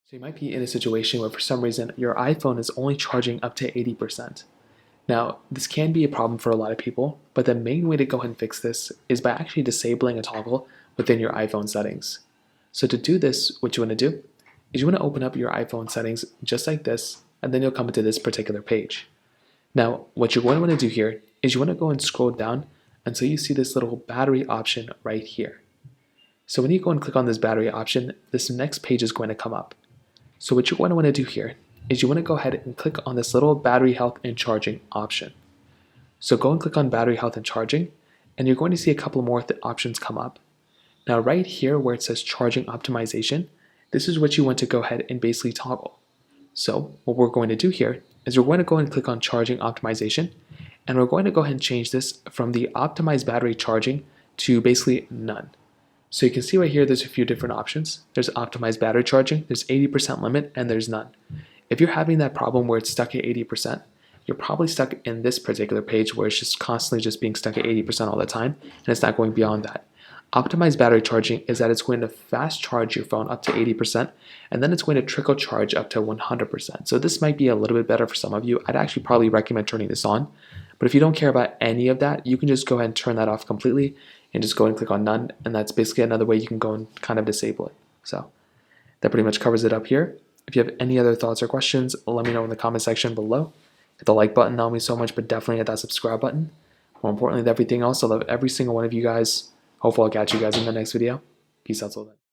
So you might be in a situation where for some reason your iPhone is only charging up to 80%. Now, this can be a problem for a lot of people, but the main way to go ahead and fix this is by actually disabling a toggle within your iPhone settings. So to do this, what you want to do is you want to open up your iPhone settings just like this, and then you'll come into this particular page. Now, what you're going to want to do here is you want to go and scroll down until you see this little battery option right here. So when you go and click on this battery option, this next page is going to come up. So what you're going to want to do here is you want to go ahead and click on this little battery health and charging option. So go and click on battery health and charging, and you're going to see a couple more options come up. Now right here where it says charging optimization, this is what you want to go ahead and basically toggle. So what we're going to do here is we're going to go and click on charging optimization, and we're going to go ahead and change this from the optimized battery charging to basically none. So you can see right here there's a few different options. There's optimized battery charging, there's 80% limit, and there's none. If you're having that problem where it's stuck at 80%, you're probably stuck in this particular page where it's just constantly just being stuck at 80% all the time, and it's not going beyond that. Optimized battery charging is that it's going to fast charge your phone up to 80%, and then it's going to trickle charge up to 100%. So this might be a little bit better for some of you. I'd actually probably recommend turning this on. But if you don't care about any of that, you can just go ahead and turn that off completely and just go and click on none, and that's basically another way you can go and kind of disable it. So that pretty much covers it up here. If you have any other thoughts or questions, let me know in the comment section below. Hit the like button, that would mean so much, but definitely hit that subscribe button. More importantly than everything else, I love every single one of you guys. Hopefully I'll catch you guys in the next video. Peace out till then.